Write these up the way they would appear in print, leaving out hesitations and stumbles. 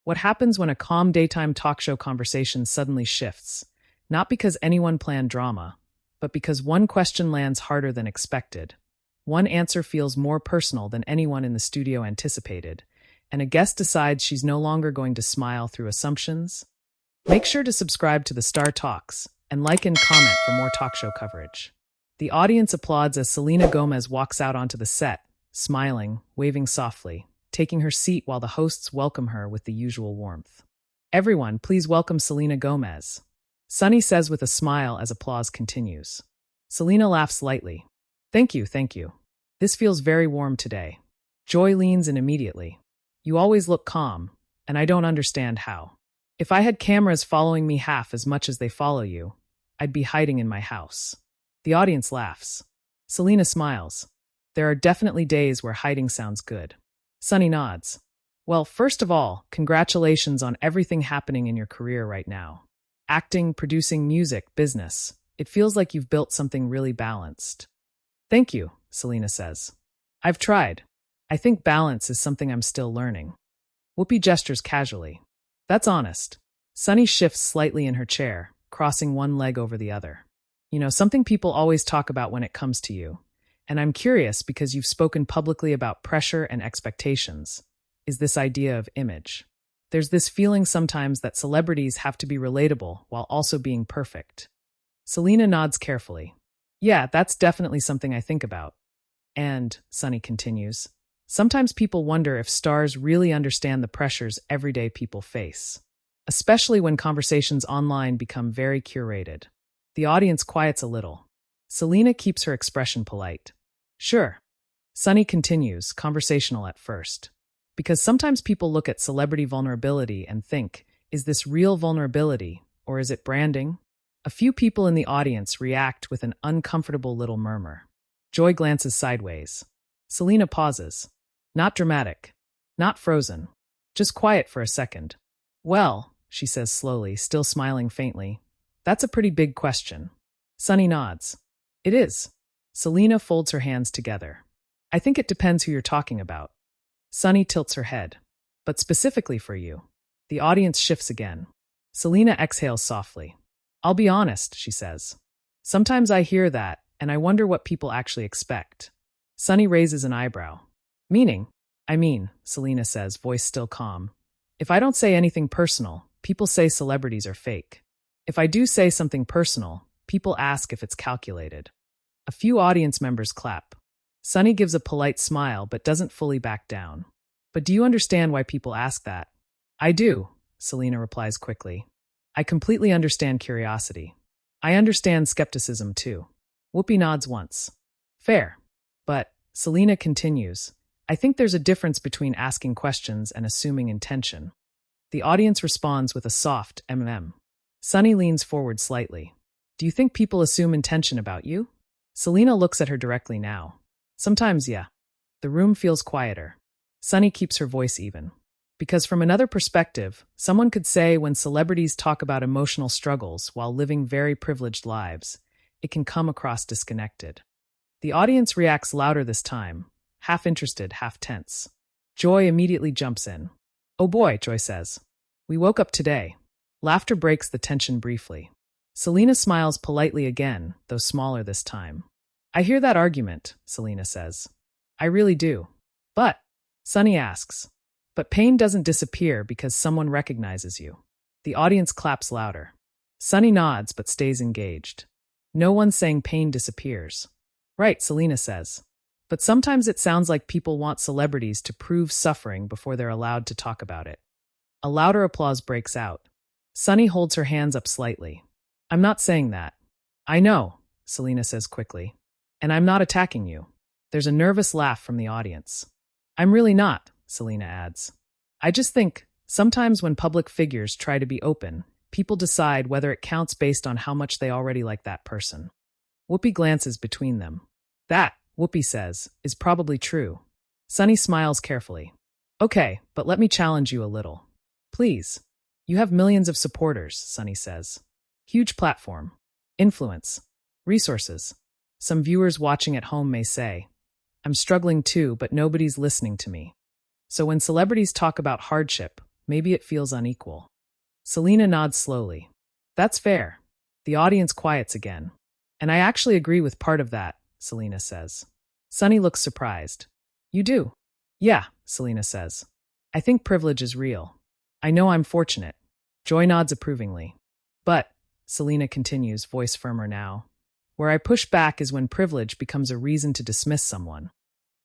What happens when a calm daytime talk show conversation suddenly shifts? Not because anyone planned drama, but because one question lands harder than expected. One answer feels more personal than anyone in the studio anticipated, and a guest decides she's no longer going to smile through assumptions. Make sure to subscribe to the Star Talks and like and comment for more talk show coverage. The audience applauds as Selena Gomez walks out onto the set, smiling, waving softly, taking her seat while the hosts welcome her with the usual warmth. Everyone, please welcome Selena Gomez. Sunny says with a smile as applause continues. Selena laughs lightly. Thank you, thank you. This feels very warm today. Joy leans in immediately. You always look calm, and I don't understand how. If I had cameras following me half as much as they follow you, I'd be hiding in my house. The audience laughs. Selena smiles. There are definitely days where hiding sounds good. Sunny nods. Well, first of all, congratulations on everything happening in your career right now. Acting, producing, music, business. It feels like you've built something really balanced. Thank you, Selena says. I've tried. I think balance is something I'm still learning. Whoopi gestures casually. That's honest. Sunny shifts slightly in her chair, crossing one leg over the other. You know, something people always talk about when it comes to you. And I'm curious because you've spoken publicly about pressure and expectations, is this idea of image. There's this feeling sometimes that celebrities have to be relatable while also being perfect. Selena nods carefully. Yeah, that's definitely something I think about. And, Sunny continues, sometimes people wonder if stars really understand the pressures everyday people face, especially when conversations online become very curated. The audience quiets a little. Selena keeps her expression polite. Sure. Sunny continues, conversational at first. Because sometimes people look at celebrity vulnerability and think, is this real vulnerability, or is it branding? A few people in the audience react with an uncomfortable little murmur. Joy glances sideways. Selena pauses. Not dramatic. Not frozen. Just quiet for a second. Well, she says slowly, still smiling faintly, that's a pretty big question. Sunny nods. It is. Selena folds her hands together. I think it depends who you're talking about. Sunny tilts her head. But specifically for you. The audience shifts again. Selena exhales softly. I'll be honest, she says. Sometimes I hear that, and I wonder what people actually expect. Sunny raises an eyebrow. Meaning? I mean, Selena says, voice still calm. If I don't say anything personal, people say celebrities are fake. If I do say something personal, people ask if it's calculated. A few audience members clap. Sunny gives a polite smile but doesn't fully back down. But do you understand why people ask that? I do, Selena replies quickly. I completely understand curiosity. I understand skepticism too. Whoopi nods once. Fair. But, Selena continues, I think there's a difference between asking questions and assuming intention. The audience responds with a soft mm. Sunny leans forward slightly. Do you think people assume intention about you? Selena looks at her directly now. Sometimes, yeah. The room feels quieter. Sunny keeps her voice even. Because from another perspective, someone could say when celebrities talk about emotional struggles while living very privileged lives, it can come across disconnected. The audience reacts louder this time, half interested, half tense. Joy immediately jumps in. Oh boy, Joy says. We woke up today. Laughter breaks the tension briefly. Selena smiles politely again, though smaller this time. I hear that argument, Selena says. I really do. But, Sunny asks, but pain doesn't disappear because someone recognizes you. The audience claps louder. Sunny nods but stays engaged. No one's saying pain disappears. Right, Selena says. But sometimes it sounds like people want celebrities to prove suffering before they're allowed to talk about it. A louder applause breaks out. Sunny holds her hands up slightly. I'm not saying that. I know, Selena says quickly. And I'm not attacking you. There's a nervous laugh from the audience. I'm really not, Selena adds. I just think, sometimes when public figures try to be open, people decide whether it counts based on how much they already like that person. Whoopi glances between them. That, Whoopi says, is probably true. Sunny smiles carefully. Okay, but let me challenge you a little. Please. You have millions of supporters, Sunny says. Huge platform. Influence. Resources. Some viewers watching at home may say, I'm struggling too, but nobody's listening to me. So when celebrities talk about hardship, maybe it feels unequal. Selena nods slowly. That's fair. The audience quiets again. And I actually agree with part of that, Selena says. Sunny looks surprised. You do? Yeah, Selena says. I think privilege is real. I know I'm fortunate. Joy nods approvingly. But, Selena continues, voice firmer now, where I push back is when privilege becomes a reason to dismiss someone.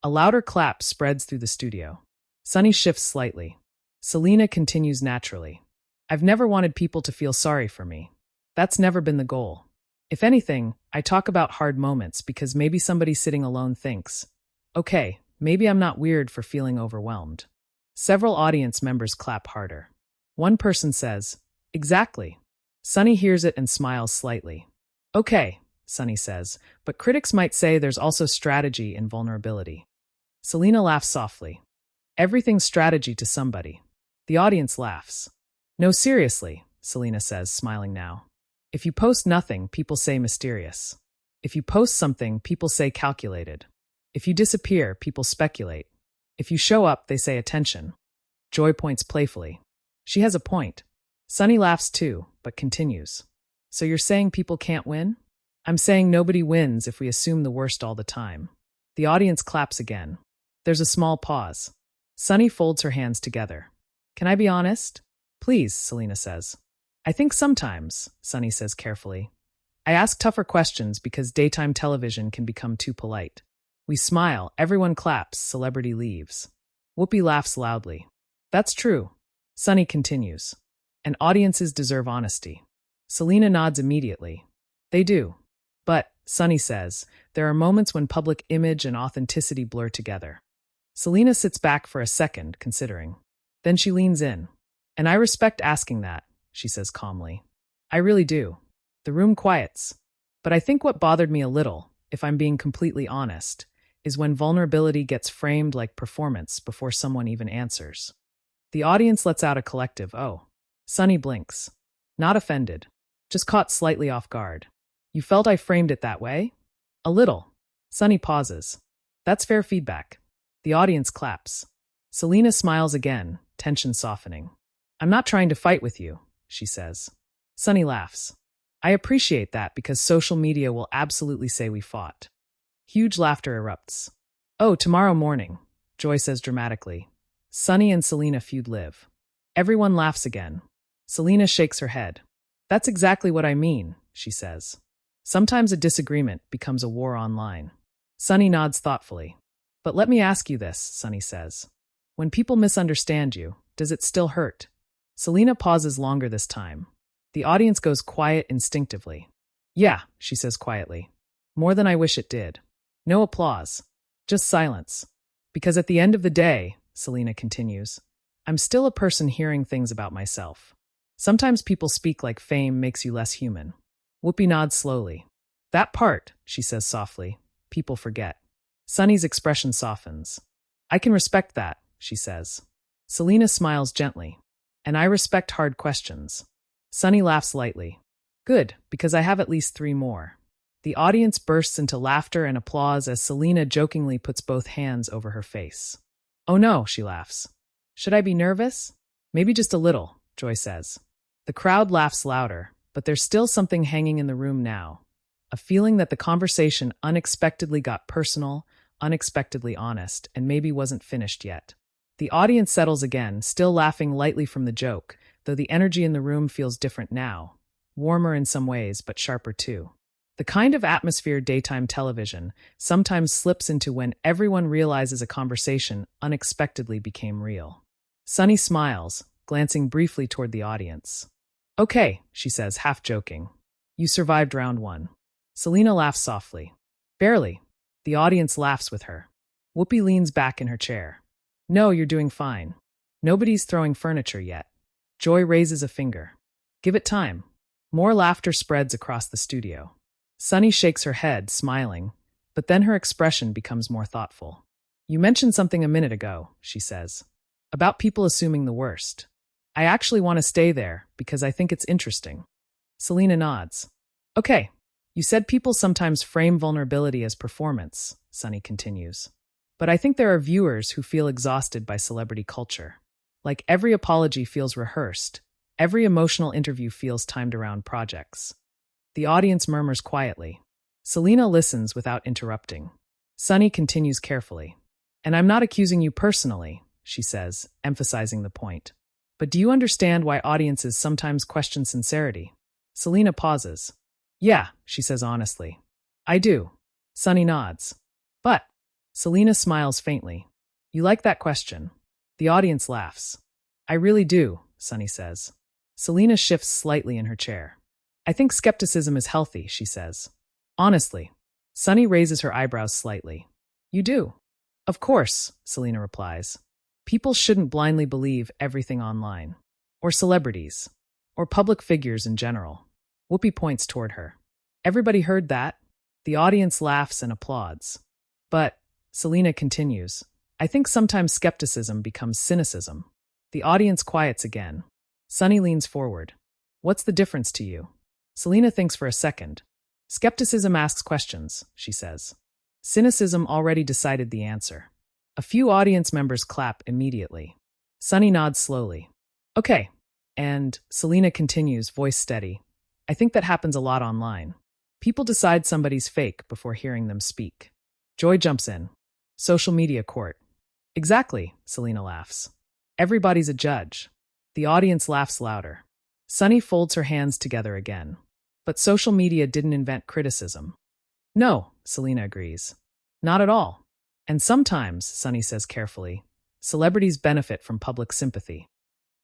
A louder clap spreads through the studio. Sunny shifts slightly. Selena continues naturally. I've never wanted people to feel sorry for me. That's never been the goal. If anything, I talk about hard moments because maybe somebody sitting alone thinks, okay, maybe I'm not weird for feeling overwhelmed. Several audience members clap harder. One person says, exactly. Sunny hears it and smiles slightly. Okay, Sunny says, but critics might say there's also strategy in vulnerability. Selena laughs softly. Everything's strategy to somebody. The audience laughs. No, seriously, Selena says, smiling now. If you post nothing, people say mysterious. If you post something, people say calculated. If you disappear, people speculate. If you show up, they say attention. Joy points playfully. She has a point. Sunny laughs too, but continues. So you're saying people can't win? I'm saying nobody wins if we assume the worst all the time. The audience claps again. There's a small pause. Sunny folds her hands together. Can I be honest? Please, Selena says. I think sometimes, Sunny says carefully. I ask tougher questions because daytime television can become too polite. We smile, everyone claps, celebrity leaves. Whoopi laughs loudly. That's true. Sunny continues. And audiences deserve honesty. Selena nods immediately. They do. But, Sunny says, there are moments when public image and authenticity blur together. Selena sits back for a second, considering. Then she leans in. And I respect asking that, she says calmly. I really do. The room quiets. But I think what bothered me a little, if I'm being completely honest, is when vulnerability gets framed like performance before someone even answers. The audience lets out a collective, oh. Sunny blinks. Not offended. Just caught slightly off guard. You felt I framed it that way? A little. Sunny pauses. That's fair feedback. The audience claps. Selena smiles again, tension softening. I'm not trying to fight with you, she says. Sunny laughs. I appreciate that because social media will absolutely say we fought. Huge laughter erupts. Oh, tomorrow morning, Joy says dramatically. Sunny and Selena feud live. Everyone laughs again. Selena shakes her head. That's exactly what I mean, she says. Sometimes a disagreement becomes a war online. Sunny nods thoughtfully. But let me ask you this, Sunny says. When people misunderstand you, does it still hurt? Selena pauses longer this time. The audience goes quiet instinctively. Yeah, she says quietly. More than I wish it did. No applause. Just silence. Because at the end of the day, Selena continues, I'm still a person hearing things about myself. Sometimes people speak like fame makes you less human. Whoopi nods slowly. That part, she says softly, people forget. Sunny's expression softens. I can respect that, she says. Selena smiles gently. And I respect hard questions. Sunny laughs lightly. Good, because I have at least 3 more. The audience bursts into laughter and applause as Selena jokingly puts both hands over her face. Oh no, she laughs. Should I be nervous? Maybe just a little, Joy says. The crowd laughs louder, but there's still something hanging in the room now. A feeling that the conversation unexpectedly got personal, unexpectedly honest, and maybe wasn't finished yet. The audience settles again, still laughing lightly from the joke, though the energy in the room feels different now. Warmer in some ways, but sharper too. The kind of atmosphere daytime television sometimes slips into when everyone realizes a conversation unexpectedly became real. Sunny smiles, glancing briefly toward the audience. Okay, she says, half joking. You survived round 1. Selena laughs softly. Barely. The audience laughs with her. Whoopi leans back in her chair. No, you're doing fine. Nobody's throwing furniture yet. Joy raises a finger. Give it time. More laughter spreads across the studio. Sunny shakes her head, smiling, but then her expression becomes more thoughtful. You mentioned something a minute ago, she says, about people assuming the worst. I actually want to stay there because I think it's interesting. Selena nods. Okay, you said people sometimes frame vulnerability as performance, Sunny continues. But I think there are viewers who feel exhausted by celebrity culture. Like every apology feels rehearsed. Every emotional interview feels timed around projects. The audience murmurs quietly. Selena listens without interrupting. Sunny continues carefully. And I'm not accusing you personally, she says, emphasizing the point. But do you understand why audiences sometimes question sincerity? Selena pauses. Yeah, she says honestly. I do. Sunny nods. But, Selena smiles faintly. You like that question? The audience laughs. I really do, Sunny says. Selena shifts slightly in her chair. I think skepticism is healthy, she says. Honestly. Sunny raises her eyebrows slightly. You do? Of course, Selena replies. People shouldn't blindly believe everything online. Or celebrities. Or public figures in general. Whoopi points toward her. Everybody heard that? The audience laughs and applauds. But, Selena continues, I think sometimes skepticism becomes cynicism. The audience quiets again. Sunny leans forward. What's the difference to you? Selena thinks for a second. Skepticism asks questions, she says. Cynicism already decided the answer. A few audience members clap immediately. Sunny nods slowly. Okay. And Selena continues, voice steady. I think that happens a lot online. People decide somebody's fake before hearing them speak. Joy jumps in. Social media court. Exactly, Selena laughs. Everybody's a judge. The audience laughs louder. Sunny folds her hands together again. But social media didn't invent criticism. No, Selena agrees. Not at all. And sometimes, Sunny says carefully, celebrities benefit from public sympathy.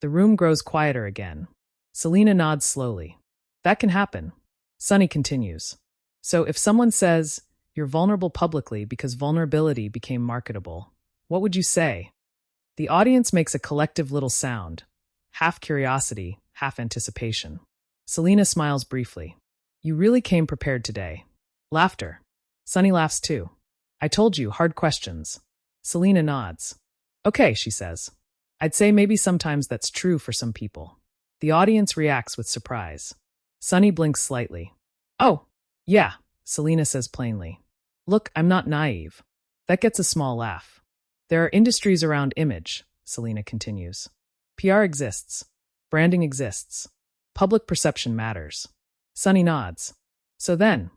The room grows quieter again. Selena nods slowly. That can happen. Sunny continues. So if someone says, you're vulnerable publicly because vulnerability became marketable, what would you say? The audience makes a collective little sound, half curiosity, half anticipation. Selena smiles briefly. You really came prepared today. Laughter. Sunny laughs too. I told you, hard questions. Selena nods. Okay, she says. I'd say maybe sometimes that's true for some people. The audience reacts with surprise. Sunny blinks slightly. Oh, yeah, Selena says plainly. Look, I'm not naive. That gets a small laugh. There are industries around image, Selena continues. PR exists. Branding exists. Public perception matters. Sunny nods. So then,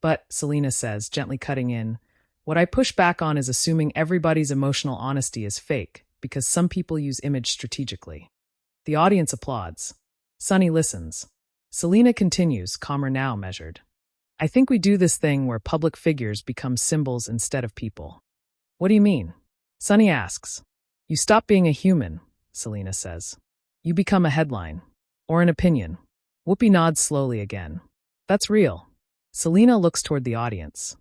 but, Selena says, gently cutting in, what I push back on is assuming everybody's emotional honesty is fake, because some people use image strategically. The audience applauds. Sunny listens. Selena continues, calmer now, measured. I think we do this thing where public figures become symbols instead of people. What do you mean? Sunny asks. You stop being a human, Selena says. You become a headline. Or an opinion. Whoopi nods slowly again. That's real. Selena looks toward the audience.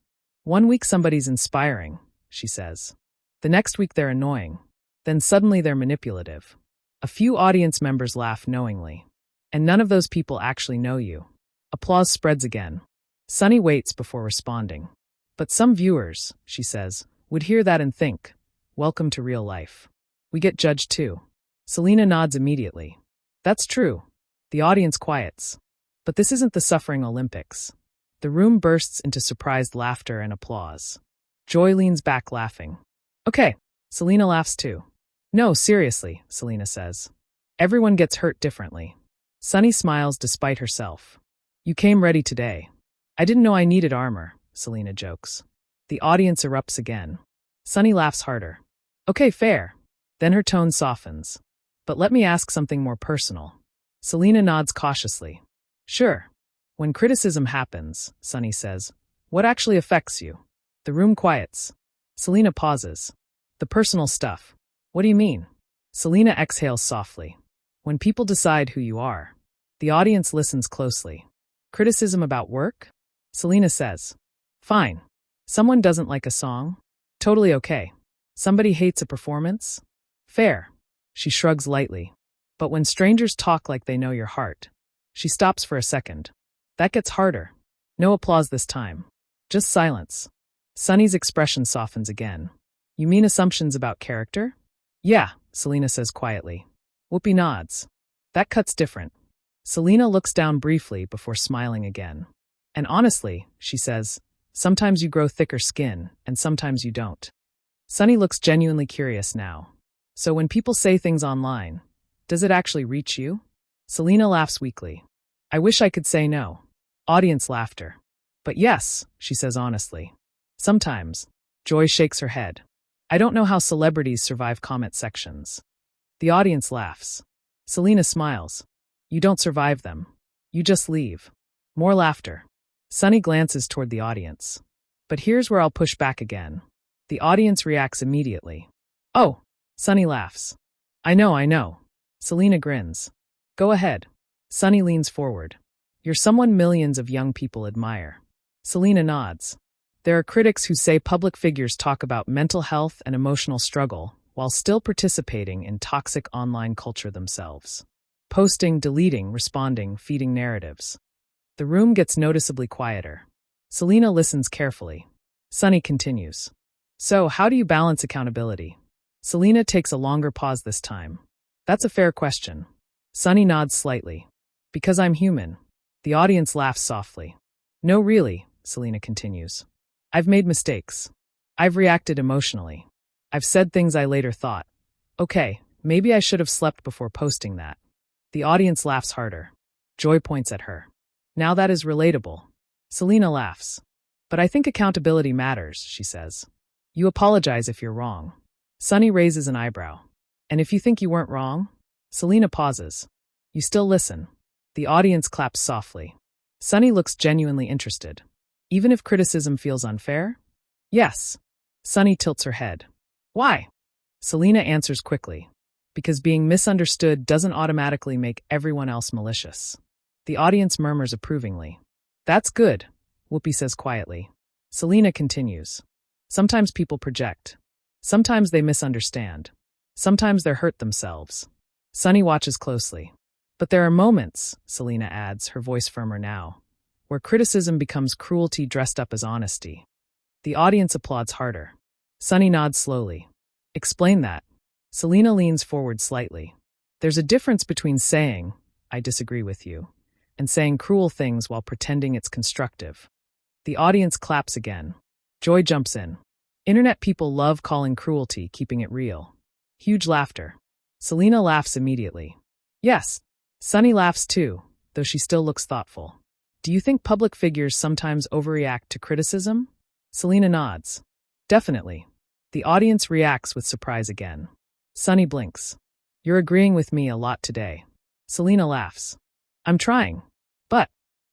One week somebody's inspiring, she says. The next week they're annoying. Then suddenly they're manipulative. A few audience members laugh knowingly. And none of those people actually know you. Applause spreads again. Sunny waits before responding. But some viewers, she says, would hear that and think, welcome to real life. We get judged too. Selena nods immediately. That's true. The audience quiets. But this isn't the suffering Olympics. The room bursts into surprised laughter and applause. Joy leans back laughing. Okay, Selena laughs too. No, seriously, Selena says. Everyone gets hurt differently. Sunny smiles despite herself. You came ready today. I didn't know I needed armor, Selena jokes. The audience erupts again. Sunny laughs harder. Okay, fair. Then her tone softens. But let me ask something more personal. Selena nods cautiously. Sure. When criticism happens, Sunny says, what actually affects you? The room quiets. Selena pauses. The personal stuff. What do you mean? Selena exhales softly. When people decide who you are. The audience listens closely. Criticism about work? Selena says. Fine. Someone doesn't like a song? Totally okay. Somebody hates a performance? Fair. She shrugs lightly. But when strangers talk like they know your heart. She stops for a second. That gets harder. No applause this time. Just silence. Sunny's expression softens again. You mean assumptions about character? Yeah, Selena says quietly. Whoopi nods. That cuts different. Selena looks down briefly before smiling again. And honestly, she says, sometimes you grow thicker skin, and sometimes you don't. Sunny looks genuinely curious now. So when people say things online, does it actually reach you? Selena laughs weakly. I wish I could say no. Audience laughter. But yes, she says honestly. Sometimes. Joy shakes her head. I don't know how celebrities survive comment sections. The audience laughs. Selena smiles. You don't survive them. You just leave. More laughter. Sunny glances toward the audience. But here's where I'll push back again. The audience reacts immediately. Oh, Sunny laughs. I know. Selena grins. Go ahead. Sunny leans forward. You're someone millions of young people admire. Selena nods. There are critics who say public figures talk about mental health and emotional struggle while still participating in toxic online culture themselves. Posting, deleting, responding, feeding narratives. The room gets noticeably quieter. Selena listens carefully. Sunny continues. So, how do you balance accountability? Selena takes a longer pause this time. That's a fair question. Sunny nods slightly. Because I'm human. The audience laughs softly. No, really, Selena continues. I've made mistakes. I've reacted emotionally. I've said things I later thought. Okay, maybe I should have slept before posting that. The audience laughs harder. Joy points at her. Now that is relatable. Selena laughs. But I think accountability matters, she says. You apologize if you're wrong. Sunny raises an eyebrow. And if you think you weren't wrong? Selena pauses. You still listen. The audience claps softly. Sunny looks genuinely interested. Even if criticism feels unfair? Yes. Sunny tilts her head. Why? Selena answers quickly. Because being misunderstood doesn't automatically make everyone else malicious. The audience murmurs approvingly. That's good, Whoopi says quietly. Selena continues. Sometimes people project. Sometimes they misunderstand. Sometimes they're hurt themselves. Sunny watches closely. But there are moments, Selena adds, her voice firmer now, where criticism becomes cruelty dressed up as honesty. The audience applauds harder. Sunny nods slowly. Explain that. Selena leans forward slightly. There's a difference between saying, I disagree with you, and saying cruel things while pretending it's constructive. The audience claps again. Joy jumps in. Internet people love calling cruelty keeping it real. Huge laughter. Selena laughs immediately. Yes. Sunny laughs too, though she still looks thoughtful. Do you think public figures sometimes overreact to criticism? Selena nods. Definitely. The audience reacts with surprise again. Sunny blinks. You're agreeing with me a lot today. Selena laughs. I'm trying. But,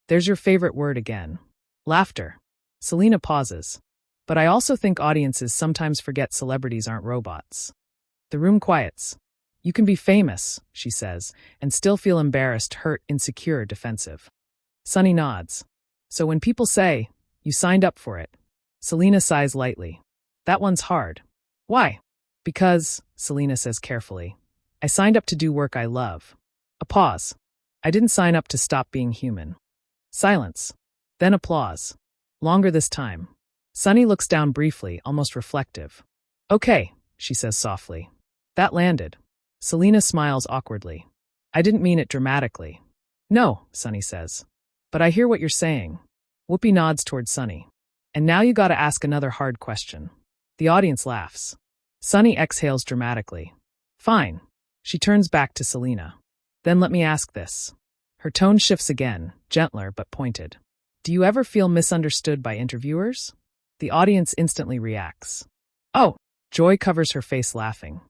there's your favorite word again. Laughter. Selena pauses. But I also think audiences sometimes forget celebrities aren't robots. The room quiets. You can be famous, she says, and still feel embarrassed, hurt, insecure, defensive. Sunny nods. So when people say, you signed up for it, Selena sighs lightly. That one's hard. Why? Because, Selena says carefully, I signed up to do work I love. A pause. I didn't sign up to stop being human. Silence. Then applause. Longer this time. Sunny looks down briefly, almost reflective. Okay, she says softly. That landed. Selena smiles awkwardly. I didn't mean it dramatically. No, Sunny says. But I hear what you're saying. Whoopi nods toward Sunny. And now you gotta ask another hard question. The audience laughs. Sunny exhales dramatically. Fine. She turns back to Selena. Then let me ask this. Her tone shifts again, gentler but pointed. Do you ever feel misunderstood by interviewers? The audience instantly reacts. Oh, Joy covers her face laughing.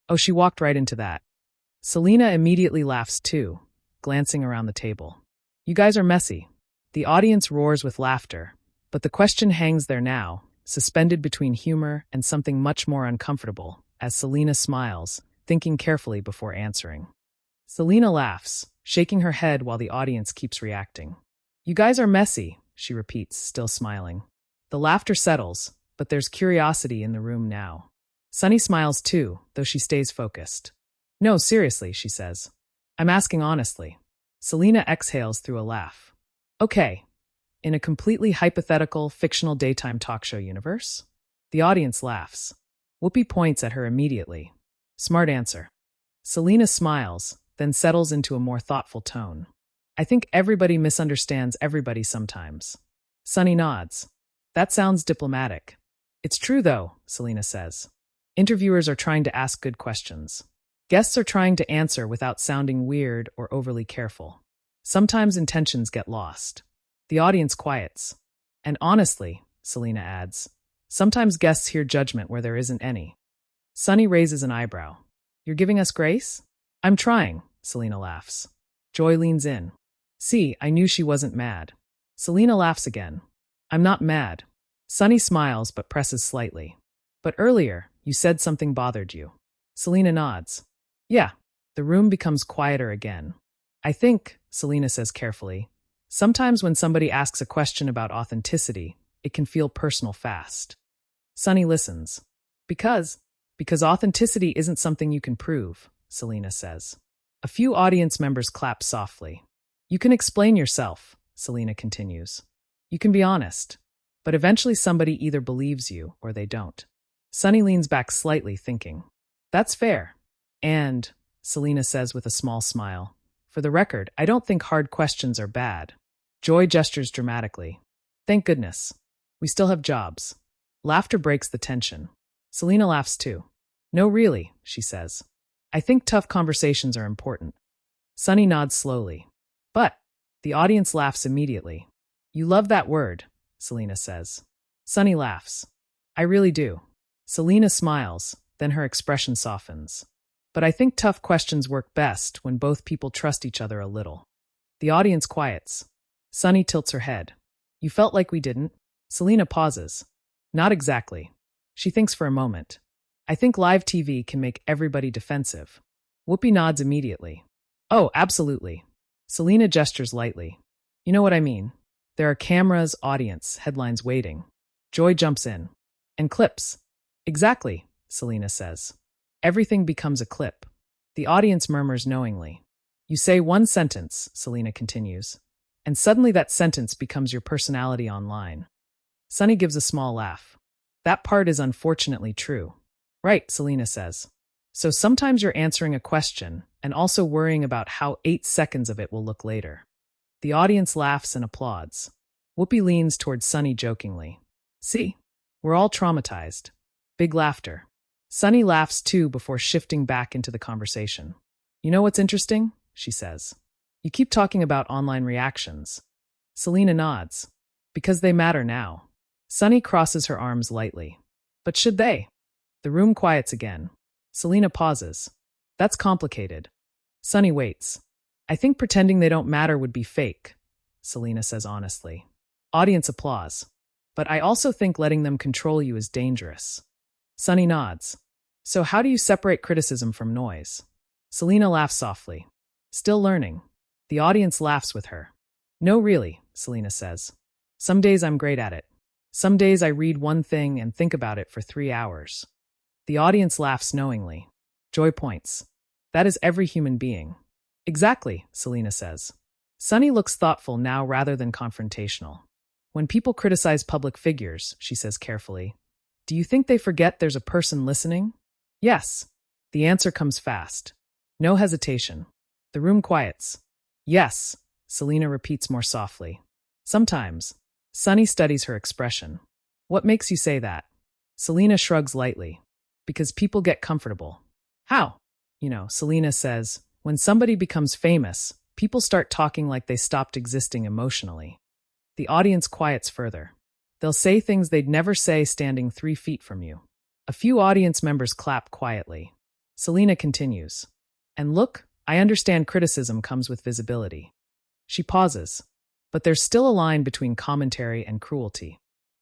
Oh, she walked right into that. Selena immediately laughs too, glancing around the table. You guys are messy. The audience roars with laughter, but the question hangs there now, suspended between humor and something much more uncomfortable, as Selena smiles, thinking carefully before answering. Selena laughs, shaking her head while the audience keeps reacting. You guys are messy, she repeats, still smiling. The laughter settles, but there's curiosity in the room now. Sunny smiles too, though she stays focused. No, seriously, she says. I'm asking honestly. Selena exhales through a laugh. Okay. In a completely hypothetical, fictional daytime talk show universe? The audience laughs. Whoopi points at her immediately. Smart answer. Selena smiles, then settles into a more thoughtful tone. I think everybody misunderstands everybody sometimes. Sunny nods. That sounds diplomatic. It's true though, Selena says. Interviewers are trying to ask good questions. Guests are trying to answer without sounding weird or overly careful. Sometimes intentions get lost. The audience quiets. And honestly, Selena adds, sometimes guests hear judgment where there isn't any. Sunny raises an eyebrow. You're giving us grace? I'm trying, Selena laughs. Joy leans in. See, I knew she wasn't mad. Selena laughs again. I'm not mad. Sunny smiles but presses slightly. But earlier, you said something bothered you. Selena nods. Yeah. The room becomes quieter again. I think, Selena says carefully, sometimes when somebody asks a question about authenticity, it can feel personal fast. Sunny listens. Because authenticity isn't something you can prove, Selena says. A few audience members clap softly. You can explain yourself, Selena continues. You can be honest. But eventually somebody either believes you or they don't. Sunny leans back slightly, thinking. That's fair. And, Selena says with a small smile, for the record, I don't think hard questions are bad. Joy gestures dramatically. Thank goodness. We still have jobs. Laughter breaks the tension. Selena laughs too. No, really, she says. I think tough conversations are important. Sunny nods slowly. But, the audience laughs immediately. You love that word, Selena says. Sunny laughs. I really do. Selena smiles, then her expression softens. But I think tough questions work best when both people trust each other a little. The audience quiets. Sunny tilts her head. You felt like we didn't? Selena pauses. Not exactly. She thinks for a moment. I think live TV can make everybody defensive. Whoopi nods immediately. Oh, absolutely. Selena gestures lightly. You know what I mean. There are cameras, audience, headlines waiting. Joy jumps in. And clips. Exactly, Selena says. Everything becomes a clip. The audience murmurs knowingly. You say one sentence, Selena continues, and suddenly that sentence becomes your personality online. Sunny gives a small laugh. That part is unfortunately true. Right, Selena says. So sometimes you're answering a question and also worrying about how 8 seconds of it will look later. The audience laughs and applauds. Whoopi leans towards Sunny jokingly. See, we're all traumatized. Big laughter. Sunny laughs too before shifting back into the conversation. You know what's interesting? She says. You keep talking about online reactions. Selena nods. Because they matter now. Sunny crosses her arms lightly. But should they? The room quiets again. Selena pauses. That's complicated. Sunny waits. I think pretending they don't matter would be fake, Selena says honestly. Audience applause. But I also think letting them control you is dangerous. Sunny nods. So how do you separate criticism from noise? Selena laughs softly. Still learning. The audience laughs with her. No, really, Selena says. Some days I'm great at it. Some days I read one thing and think about it for 3 hours. The audience laughs knowingly. Joy points. That is every human being. Exactly, Selena says. Sunny looks thoughtful now rather than confrontational. When people criticize public figures, she says carefully, do you think they forget there's a person listening? Yes. The answer comes fast. No hesitation. The room quiets. Yes, Selena repeats more softly. Sometimes. Sunny studies her expression. What makes you say that? Selena shrugs lightly. Because people get comfortable. How? Selena says, when somebody becomes famous, people start talking like they stopped existing emotionally. The audience quiets further. They'll say things they'd never say standing 3 feet from you. A few audience members clap quietly. Selena continues. And look, I understand criticism comes with visibility. She pauses. But there's still a line between commentary and cruelty.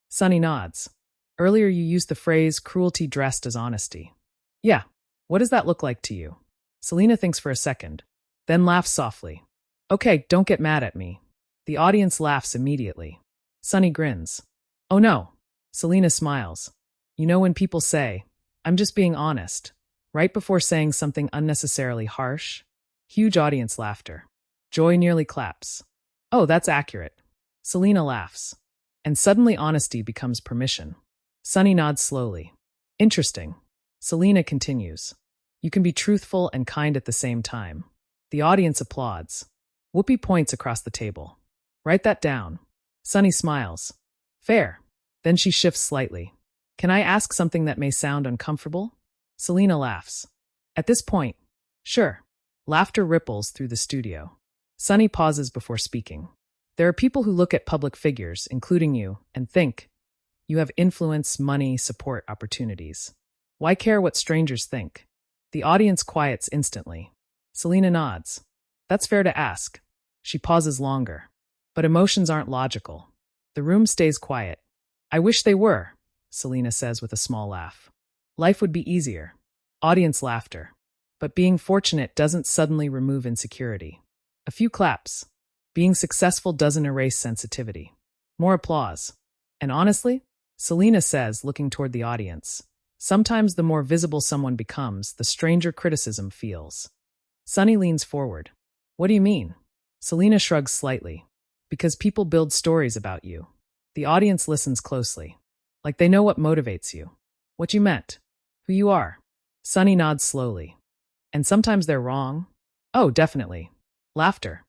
Sunny nods. Earlier you used the phrase cruelty dressed as honesty. Yeah. What does that look like to you? Selena thinks for a second, then laughs softly. Okay, don't get mad at me. The audience laughs immediately. Sunny grins. Oh no. Selena smiles. You know when people say, I'm just being honest, right before saying something unnecessarily harsh? Huge audience laughter. Joy nearly claps. Oh, that's accurate. Selena laughs. And suddenly honesty becomes permission. Sunny nods slowly. Interesting. Selena continues. You can be truthful and kind at the same time. The audience applauds. Whoopi points across the table. Write that down. Sunny smiles. Fair. Then she shifts slightly. Can I ask something that may sound uncomfortable? Selena laughs. At this point, sure. Laughter ripples through the studio. Sunny pauses before speaking. There are people who look at public figures, including you, and think, you have influence, money, support, opportunities. Why care what strangers think? The audience quiets instantly. Selena nods. That's fair to ask. She pauses longer. But emotions aren't logical. The room stays quiet. I wish they were, Selena says with a small laugh. Life would be easier. Audience laughter. But being fortunate doesn't suddenly remove insecurity. A few claps. Being successful doesn't erase sensitivity. More applause. And honestly, Selena says, looking toward the audience, sometimes the more visible someone becomes, the stranger criticism feels. Sunny leans forward. What do you mean? Selena shrugs slightly. Because people build stories about you. The audience listens closely. Like they know what motivates you. What you meant. Who you are. Sunny nods slowly. And sometimes they're wrong. Oh, definitely. Laughter.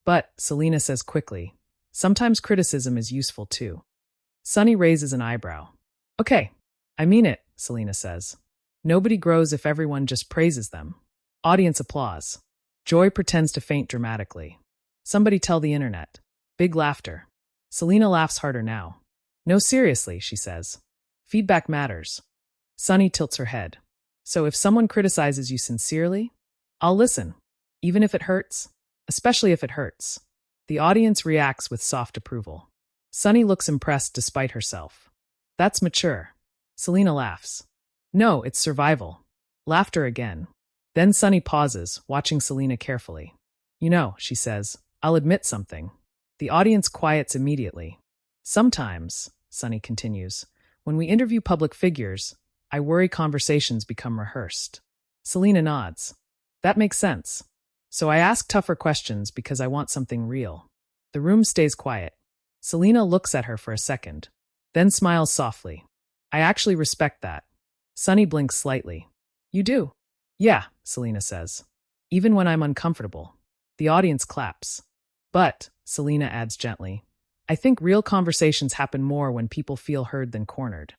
But, Selena says quickly, sometimes criticism is useful too. Sunny raises an eyebrow. Okay, I mean it, Selena says. Nobody grows if everyone just praises them. Audience applause. Joy pretends to faint dramatically. Somebody tell the internet. Big laughter. Selena laughs harder now. No, seriously, she says. Feedback matters. Sunny tilts her head. So if someone criticizes you sincerely, I'll listen, even if it hurts, especially if it hurts. The audience reacts with soft approval. Sunny looks impressed despite herself. That's mature. Selena laughs. No, it's survival. Laughter again. Then Sunny pauses, watching Selena carefully. You know, she says, I'll admit something. The audience quiets immediately. Sometimes, Sunny continues, when we interview public figures, I worry conversations become rehearsed. Selena nods. That makes sense. So I ask tougher questions because I want something real. The room stays quiet. Selena looks at her for a second, then smiles softly. I actually respect that. Sunny blinks slightly. You do? Yeah, Selena says. Even when I'm uncomfortable. The audience claps. But, Selena adds gently, I think real conversations happen more when people feel heard than cornered.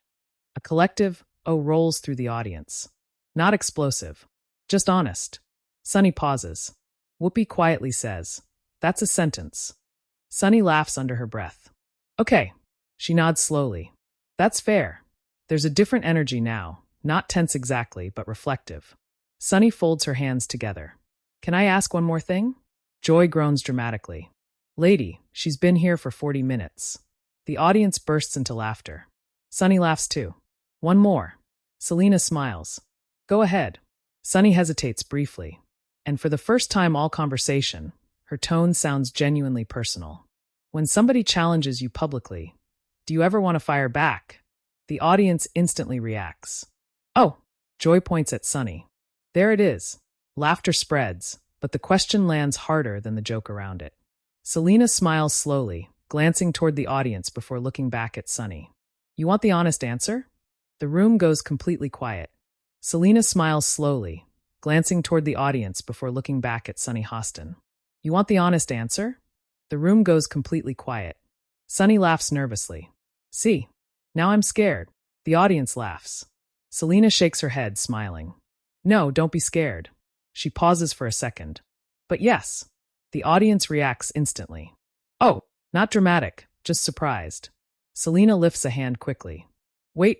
A collective rolls through the audience. Not explosive. Just honest. Sunny pauses. Whoopi quietly says, that's a sentence. Sunny laughs under her breath. Okay. She nods slowly. That's fair. There's a different energy now, not tense exactly, but reflective. Sunny folds her hands together. Can I ask one more thing? Joy groans dramatically. Lady, she's been here for 40 minutes. The audience bursts into laughter. Sunny laughs too. One more. Selena smiles. Go ahead. Sunny hesitates briefly. And for the first time all conversation, her tone sounds genuinely personal. When somebody challenges you publicly, do you ever want to fire back? The audience instantly reacts. Oh, Joy points at Sunny. There it is. Laughter spreads, but the question lands harder than the joke around it. Selena smiles slowly, glancing toward the audience before looking back at Sunny. You want the honest answer? The room goes completely quiet. Selena smiles slowly, glancing toward the audience before looking back at Sunny Hostin. You want the honest answer? The room goes completely quiet. Sunny laughs nervously. See, now I'm scared. The audience laughs. Selena shakes her head, smiling. No, don't be scared. She pauses for a second. But yes. The audience reacts instantly. Oh, not dramatic, just surprised. Selena lifts a hand quickly. Wait,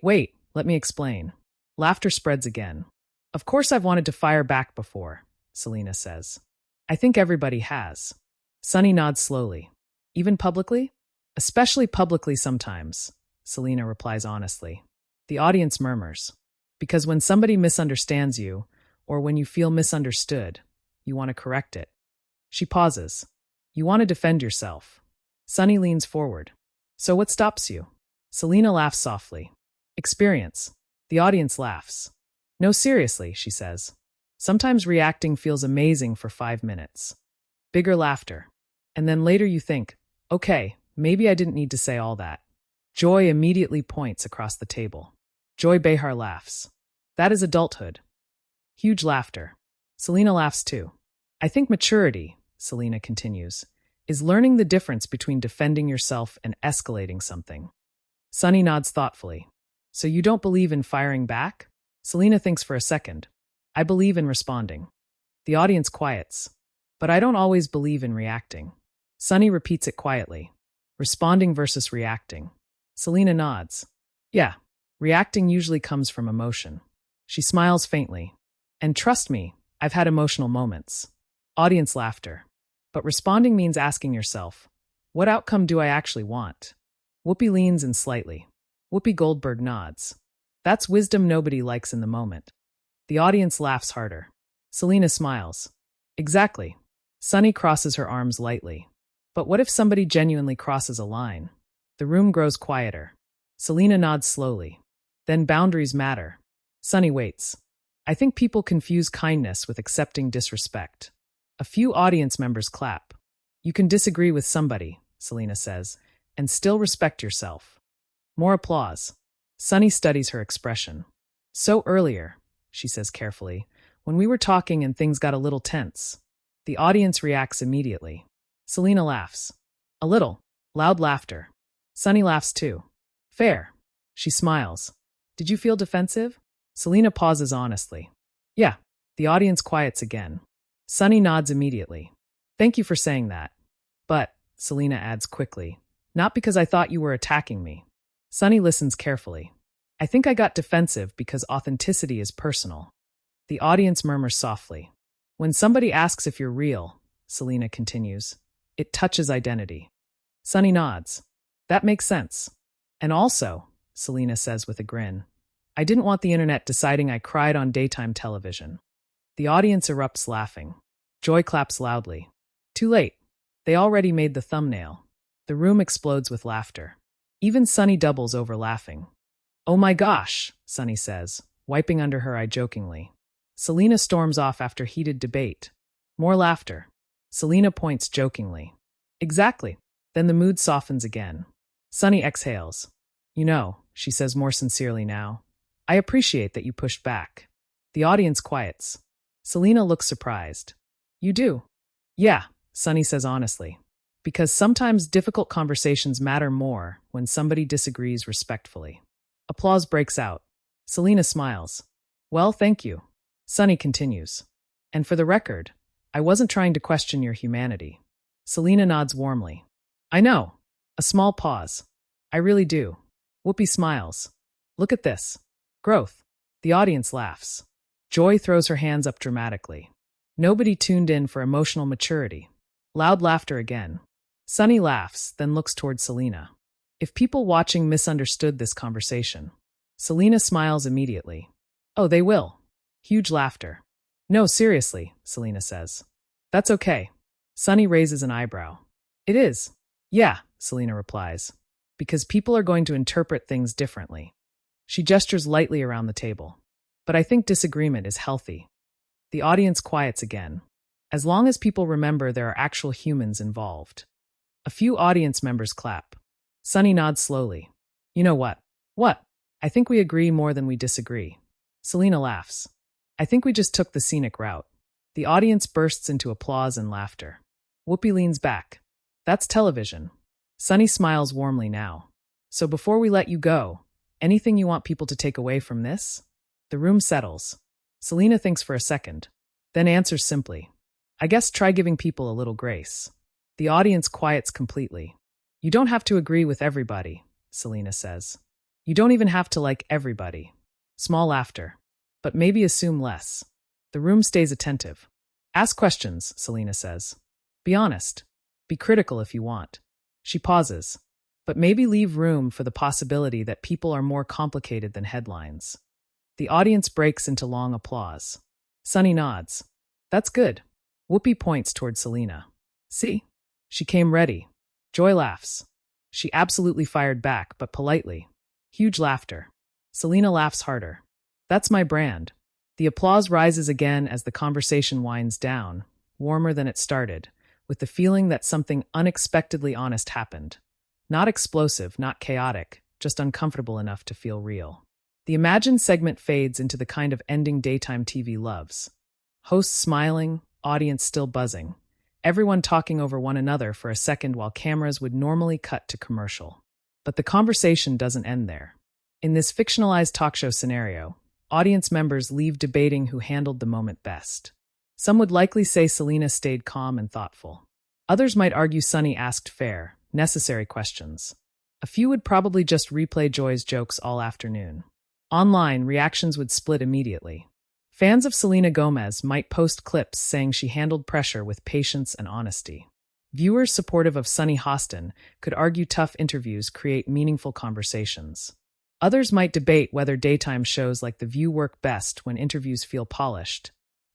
let me explain. Laughter spreads again. Of course I've wanted to fire back before, Selena says. I think everybody has. Sunny nods slowly. Even publicly? Especially publicly sometimes, Selena replies honestly. The audience murmurs. Because when somebody misunderstands you, or when you feel misunderstood, you want to correct it. She pauses. You want to defend yourself. Sunny leans forward. So what stops you? Selena laughs softly. Experience. The audience laughs. No, seriously, she says. Sometimes reacting feels amazing for 5 minutes. Bigger laughter. And then later you think, okay, maybe I didn't need to say all that. Joy immediately points across the table. Joy Behar laughs. That is adulthood. Huge laughter. Selena laughs too. I think maturity, Selena continues, is learning the difference between defending yourself and escalating something. Sunny nods thoughtfully. So you don't believe in firing back? Selena thinks for a second. I believe in responding. The audience quiets. But I don't always believe in reacting. Sunny repeats it quietly. Responding versus reacting. Selena nods. Yeah, reacting usually comes from emotion. She smiles faintly. And trust me, I've had emotional moments. Audience laughter. But responding means asking yourself, what outcome do I actually want? Whoopi leans in slightly. Whoopi Goldberg nods. That's wisdom nobody likes in the moment. The audience laughs harder. Selena smiles. Exactly. Sunny crosses her arms lightly. But what if somebody genuinely crosses a line? The room grows quieter. Selena nods slowly. Then boundaries matter. Sunny waits. I think people confuse kindness with accepting disrespect. A few audience members clap. You can disagree with somebody, Selena says, and still respect yourself. More applause. Sunny studies her expression. So earlier, she says carefully, when we were talking and things got a little tense. The audience reacts immediately. Selena laughs. A little. Loud laughter. Sunny laughs too. Fair. She smiles. Did you feel defensive? Selena pauses honestly. Yeah. The audience quiets again. Sunny nods immediately. Thank you for saying that. But, Selena adds quickly, not because I thought you were attacking me. Sunny listens carefully. I think I got defensive because authenticity is personal. The audience murmurs softly. When somebody asks if you're real, Selena continues, it touches identity. Sunny nods. That makes sense. And also, Selena says with a grin, I didn't want the internet deciding I cried on daytime television. The audience erupts laughing. Joy claps loudly. Too late. They already made the thumbnail. The room explodes with laughter. Even Sunny doubles over laughing. Oh my gosh, Sunny says, wiping under her eye jokingly. Selena storms off after heated debate. More laughter. Selena points jokingly. Exactly. Then the mood softens again. Sunny exhales. You know, she says more sincerely now, I appreciate that you pushed back. The audience quiets. Selena looks surprised. You do? Yeah, Sunny says honestly. Because sometimes difficult conversations matter more when somebody disagrees respectfully. Applause breaks out. Selena smiles. Well, thank you. Sunny continues. And for the record, I wasn't trying to question your humanity. Selena nods warmly. I know. A small pause. I really do. Whoopi smiles. Look at this. Growth. The audience laughs. Joy throws her hands up dramatically. Nobody tuned in for emotional maturity. Loud laughter again. Sunny laughs, then looks toward Selena. If people watching misunderstood this conversation. Selena smiles immediately. Oh, they will. Huge laughter. No, seriously, Selena says. That's okay. Sunny raises an eyebrow. It is. Yeah, Selena replies. Because people are going to interpret things differently. She gestures lightly around the table. But I think disagreement is healthy. The audience quiets again. As long as people remember there are actual humans involved. A few audience members clap. Sunny nods slowly. You know what? What? I think we agree more than we disagree. Selena laughs. I think we just took the scenic route. The audience bursts into applause and laughter. Whoopi leans back. That's television. Sunny smiles warmly now. So before we let you go, anything you want people to take away from this? The room settles. Selena thinks for a second, then answers simply. I guess try giving people a little grace. The audience quiets completely. You don't have to agree with everybody, Selena says. You don't even have to like everybody. Small laughter. But maybe assume less. The room stays attentive. Ask questions, Selena says. Be honest. Be critical if you want. She pauses. But maybe leave room for the possibility that people are more complicated than headlines. The audience breaks into long applause. Sunny nods. That's good. Whoopi points toward Selena. See? She came ready. Joy laughs. She absolutely fired back, but politely. Huge laughter. Selena laughs harder. That's my brand. The applause rises again as the conversation winds down, warmer than it started, with the feeling that something unexpectedly honest happened. Not explosive, not chaotic, just uncomfortable enough to feel real. The imagined segment fades into the kind of ending daytime TV loves. Hosts smiling, audience still buzzing. Everyone talking over one another for a second while cameras would normally cut to commercial. But the conversation doesn't end there. In this fictionalized talk show scenario, Audience members leave debating who handled the moment best. Some would likely say Selena stayed calm and thoughtful. Others might argue Sunny asked fair, necessary questions. A few would probably just replay Joy's jokes all afternoon. Online, reactions would split immediately. Fans of Selena Gomez might post clips saying she handled pressure with patience and honesty. Viewers supportive of Sunny Hostin could argue tough interviews create meaningful conversations. Others might debate whether daytime shows like The View work best when interviews feel polished,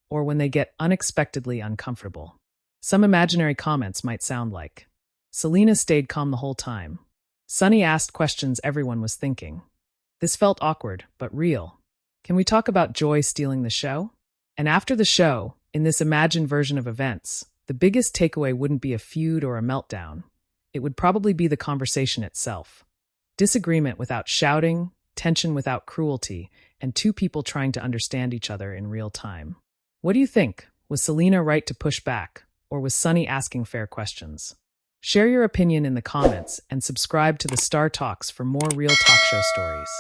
or when they get unexpectedly uncomfortable. Some imaginary comments might sound like, Selena stayed calm the whole time. Sunny asked questions everyone was thinking. This felt awkward, but real. Can we talk about Joy stealing the show? And after the show, in this imagined version of events, the biggest takeaway wouldn't be a feud or a meltdown. It would probably be the conversation itself. Disagreement without shouting, tension without cruelty, and two people trying to understand each other in real time. What do you think? Was Selena right to push back, or was Sunny asking fair questions? Share your opinion in the comments and subscribe to the Star Talks for more real talk show stories.